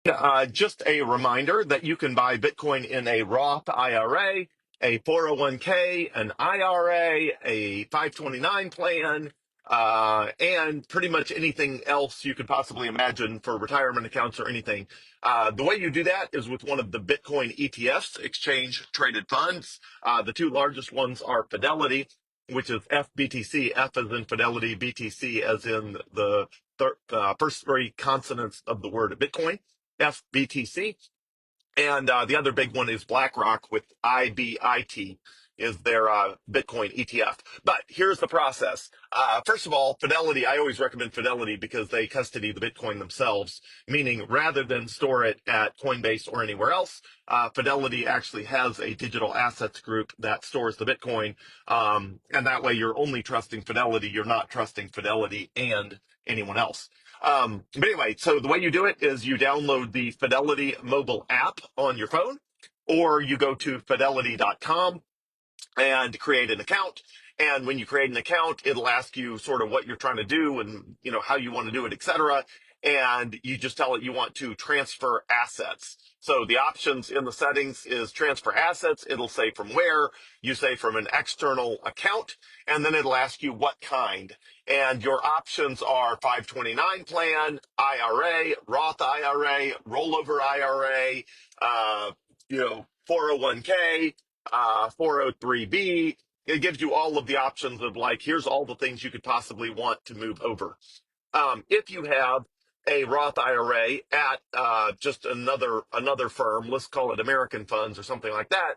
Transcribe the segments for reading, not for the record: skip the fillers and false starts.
Just a reminder that you can buy Bitcoin in a Roth IRA, a 401k, an IRA, a 529 plan, and pretty much anything else you could possibly imagine for retirement accounts or anything. The way you do that is with one of the Bitcoin ETFs, exchange traded funds. The two largest ones are Fidelity, which is FBTC, F as in Fidelity, BTC as in the first three consonants of the word Bitcoin. FBTC. And the other big one is BlackRock with IBIT is their Bitcoin ETF. But here's the process. First of all, Fidelity, I always recommend Fidelity because they custody the Bitcoin themselves, meaning rather than store it at Coinbase or anywhere else, Fidelity actually has a digital assets group that stores the Bitcoin. And that way you're only trusting Fidelity. You're not trusting Fidelity and anyone else. But anyway, so the way you do it is you download the Fidelity mobile app on your phone, or you go to fidelity.com and create an account. And when you create an account, it'll ask you sort of what you're trying to do and how you want to do it, et cetera. And you just tell it you want to transfer assets. So the options in the settings is transfer assets. It'll say from where. You say from an external account, and then it'll ask you what kind. And your options are 529 plan, IRA, Roth IRA, rollover IRA, 401k, 403b. It gives you all of the options of like, here's all the things you could possibly want to move over. If you have a Roth IRA at just another firm, let's call it American Funds or something like that,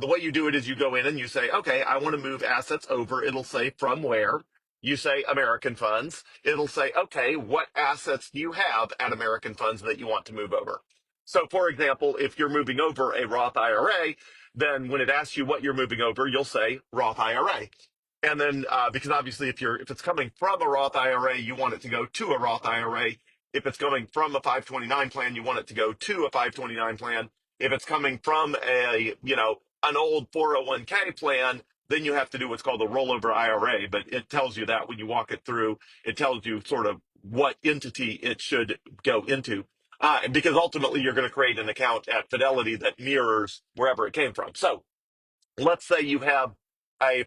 the way you do it is you go in and you say, okay, I want to move assets over. It'll say from where. You say American Funds. It'll say, okay, what assets do you have at American Funds that you want to move over? So, for example, if you're moving over a Roth IRA, then when it asks you what you're moving over, you'll say Roth IRA. And then, because obviously, if it's coming from a Roth IRA, you want it to go to a Roth IRA. If it's coming from a 529 plan, you want it to go to a 529 plan. If it's coming from an old 401k plan, then you have to do what's called a rollover IRA. But it tells you that when you walk it through, it tells you sort of what entity it should go into. Because ultimately, you're going to create an account at Fidelity that mirrors wherever it came from. So let's say you have a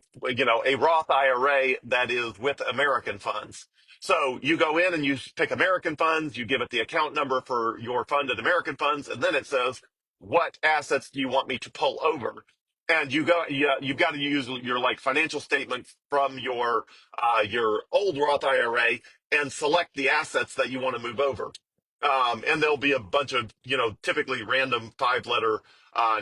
Roth IRA that is with American funds. So you go in and you pick American funds, you give it the account number for your fund at American funds, and then it says, what assets do you want me to pull over? And you've got to use your like financial statement from your old Roth IRA and select the assets that you want to move over. And there'll be a bunch of, typically random 5-letter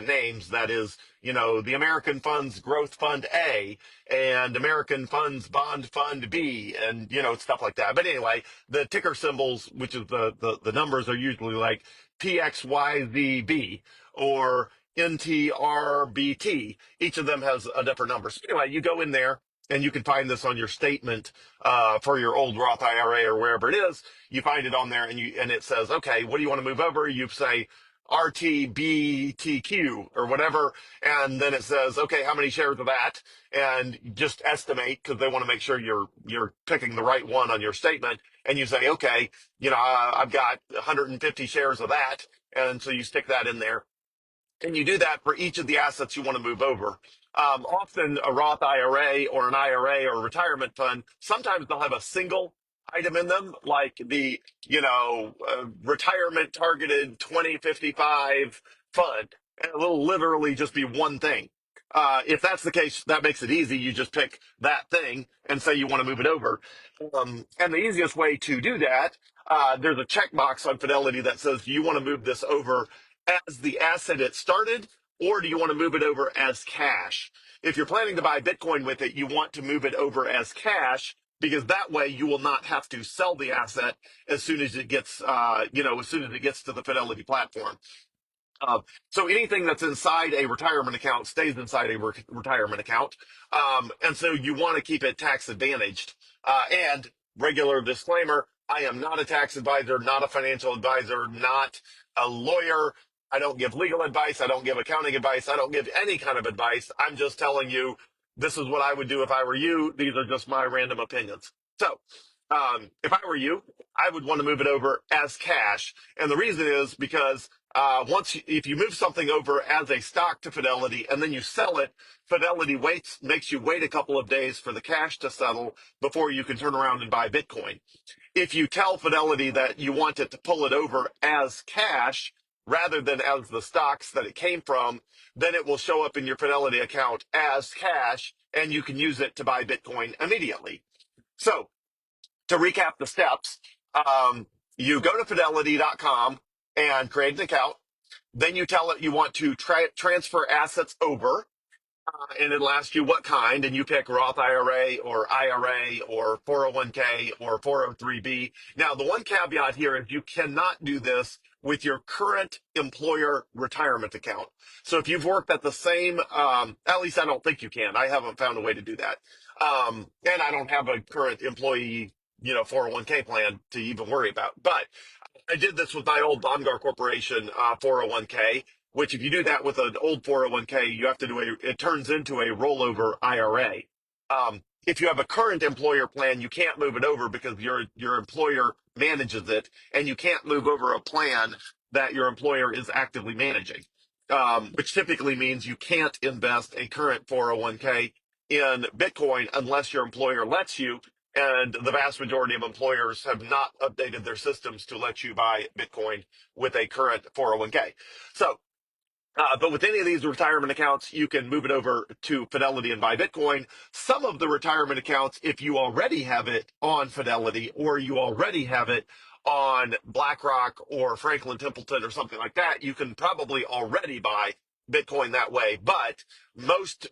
names. That is, the American Funds Growth Fund A and American Funds Bond Fund B and, stuff like that. But anyway, the ticker symbols, which is the numbers, are usually like PXYZB or NTRBT. Each of them has a different number. So anyway, you go in there and you can find this on your statement for your old Roth IRA or wherever it is. You find it on there and it says, okay, what do you want to move over? You say RTBTQ or whatever. And then it says, okay, how many shares of that? And just estimate because they want to make sure you're picking the right one on your statement. And you say, okay, I've got 150 shares of that. And so you stick that in there. And you do that for each of the assets you want to move over. Often a Roth IRA or an IRA or a retirement fund, sometimes they'll have a single item in them, like the, retirement targeted 2055 fund. And it'll literally just be one thing. If that's the case, that makes it easy. You just pick that thing and say you want to move it over. And the easiest way to do that, there's a checkbox on Fidelity that says, do you want to move this over as the asset it started, or do you want to move it over as cash? If you're planning to buy Bitcoin with it, you want to move it over as cash because that way you will not have to sell the asset as soon as it gets, as soon as it gets to the Fidelity platform. So anything that's inside a retirement account stays inside a retirement account. And so you want to keep it tax advantaged. And regular disclaimer, I am not a tax advisor, not a financial advisor, not a lawyer. I don't give legal advice. I don't give accounting advice. I don't give any kind of advice. I'm just telling you, this is what I would do if I were you. These are just my random opinions. So If I were you, I would want to move it over as cash. And the reason is because if you move something over as a stock to Fidelity and then you sell it, Fidelity makes you wait a couple of days for the cash to settle before you can turn around and buy Bitcoin. If you tell Fidelity that you want it to pull it over as cash rather than as the stocks that it came from, then it will show up in your Fidelity account as cash and you can use it to buy Bitcoin immediately. So to recap the steps, you go to fidelity.com and create an account. Then you tell it you want to transfer assets over, and it'll ask you what kind, and you pick Roth IRA or 401k or 403b. Now, the one caveat here is you cannot do this with your current employer retirement account. So if you've worked at the same, at least I don't think you can. I haven't found a way to do that. And I don't have a current employee, 401k plan to even worry about. But I did this with my old Baumgar Corporation 401k, which if you do that with an old 401k, you have to it turns into a rollover IRA. If you have a current employer plan, you can't move it over because your employer manages it, and you can't move over a plan that your employer is actively managing, which typically means you can't invest a current 401k in Bitcoin unless your employer lets you, and the vast majority of employers have not updated their systems to let you buy Bitcoin with a current 401k. So, but with any of these retirement accounts, you can move it over to Fidelity and buy Bitcoin. Some of the retirement accounts, if you already have it on Fidelity or you already have it on BlackRock or Franklin Templeton or something like that, you can probably already buy Bitcoin that way. But most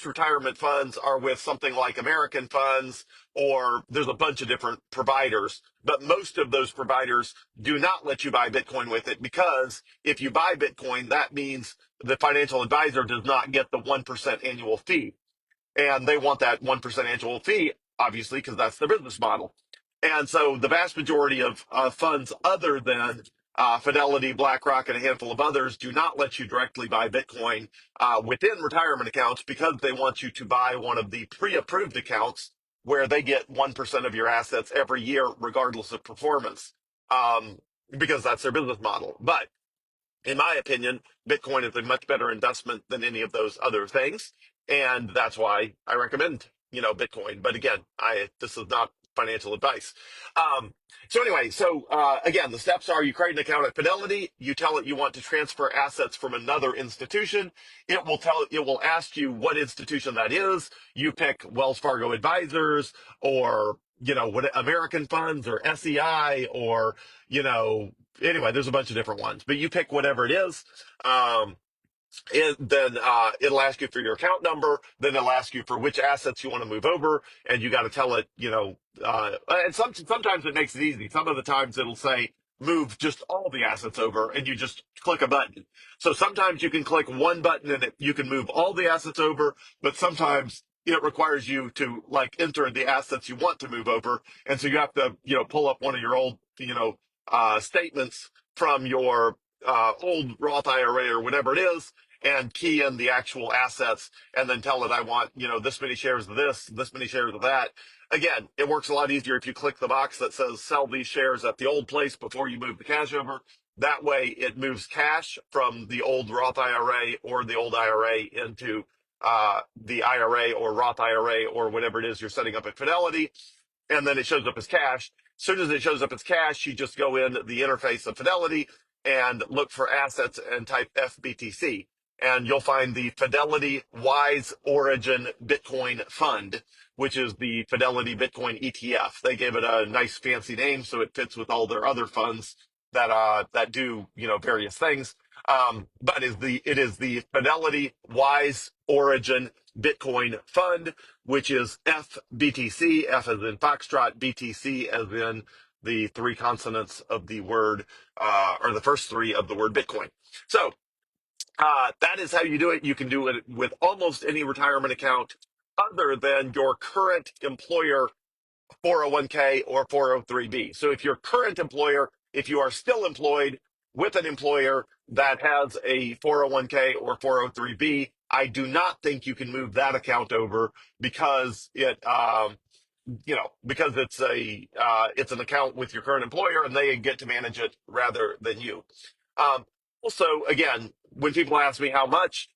retirement funds are with something like American Funds, or there's a bunch of different providers. But most of those providers do not let you buy Bitcoin with it, because if you buy Bitcoin, that means the financial advisor does not get the 1% annual fee. And they want that 1% annual fee, obviously, because that's their business model. And so the vast majority of funds other than Fidelity, BlackRock, and a handful of others do not let you directly buy Bitcoin within retirement accounts, because they want you to buy one of the pre-approved accounts where they get 1% of your assets every year, regardless of performance, um, because that's their business model. But in my opinion, Bitcoin is a much better investment than any of those other things. And that's why I recommend, Bitcoin. But again, this is not financial advice. Um, again, the steps are: you create an account at Fidelity, you tell it you want to transfer assets from another institution. It will ask you what institution that is. You pick Wells Fargo Advisors, or, what, American Funds, or SEI, or, anyway, there's a bunch of different ones, but you pick whatever it is. Um, and then it'll ask you for your account number. Then it'll ask you for which assets you want to move over, and you got to tell it, and sometimes it makes it easy. Some of the times it'll say move just all the assets over, and you just click a button. So sometimes you can click one button and you can move all the assets over, but sometimes it requires you to enter the assets you want to move over, and so you have to pull up one of your old statements from your old Roth IRA or whatever it is, and key in the actual assets, and then tell it, I want, this many shares of this many shares of that. Again, it works a lot easier if you click the box that says sell these shares at the old place before you move the cash over. That way it moves cash from the old Roth IRA or the old IRA into the IRA or Roth IRA or whatever it is you're setting up at Fidelity, and then it shows up as cash. As soon as it shows up as cash, you just go in the interface of Fidelity and look for assets and type FBTC. And you'll find the Fidelity Wise Origin Bitcoin Fund, which is the Fidelity Bitcoin ETF. They gave it a nice fancy name so it fits with all their other funds that do various things. But it is the Fidelity Wise Origin Bitcoin Fund, which is FBTC, F as in Foxtrot, BTC as in the three consonants of the word, or the first three of the word Bitcoin. So that is how you do it. You can do it with almost any retirement account other than your current employer 401k or 403b. So if your current employer, if you are still employed with an employer that has a 401k or 403b, I do not think you can move that account over, because because it's an account with your current employer and they get to manage it rather than you. Um, Also, again, when people ask me how much,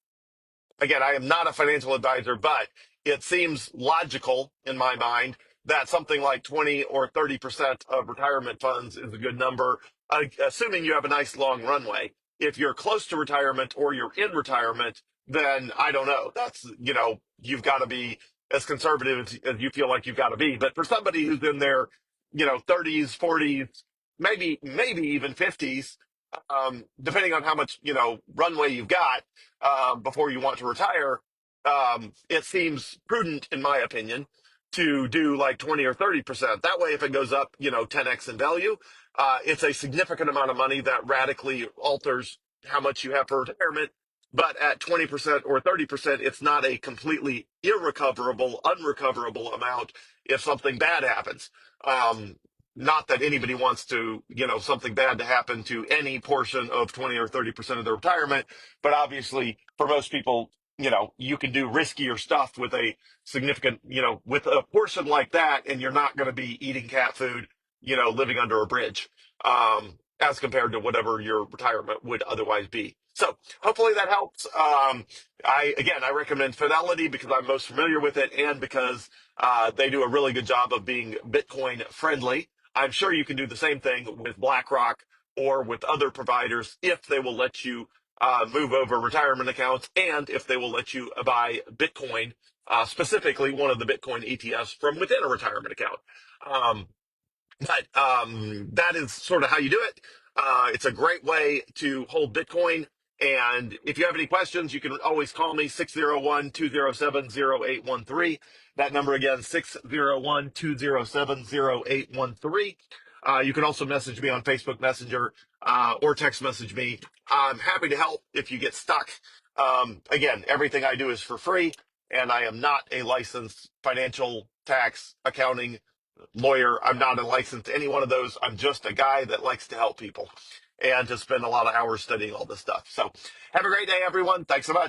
again, I am not a financial advisor, but it seems logical in my mind that something like 20 or 30% of retirement funds is a good number, assuming you have a nice long runway. If you're close to retirement or you're in retirement, then I don't know. You've got to be as conservative as you feel like you've got to be. But for somebody who's in their, 30s, 40s, maybe even 50s, depending on how much, runway you've got, before you want to retire, it seems prudent, in my opinion, to do like 20 or 30%. That way, if it goes up, 10x in value, it's a significant amount of money that radically alters how much you have for retirement. But at 20% or 30%, it's not a completely unrecoverable amount if something bad happens. Um, Not that anybody wants to, something bad to happen to any portion of 20 or 30% of their retirement. But obviously, for most people, you can do riskier stuff with a significant, with a portion like that, and you're not going to be eating cat food, living under a bridge, as compared to whatever your retirement would otherwise be. So hopefully that helps. I recommend Fidelity because I'm most familiar with it and because they do a really good job of being Bitcoin friendly. I'm sure you can do the same thing with BlackRock or with other providers if they will let you move over retirement accounts and if they will let you buy Bitcoin, specifically one of the Bitcoin ETFs from within a retirement account. Um, but that is sort of how you do it. It's a great way to hold Bitcoin. And if you have any questions, you can always call me 601-207-0813. That number again, 601-207-0813. You can also message me on Facebook Messenger or text message me. I'm happy to help if you get stuck. Again, everything I do is for free, and I am not a licensed financial, tax, accounting lawyer. I'm not a licensed any one of those. I'm just a guy that likes to help people and to spend a lot of hours studying all this stuff. So have a great day, everyone. Thanks so much.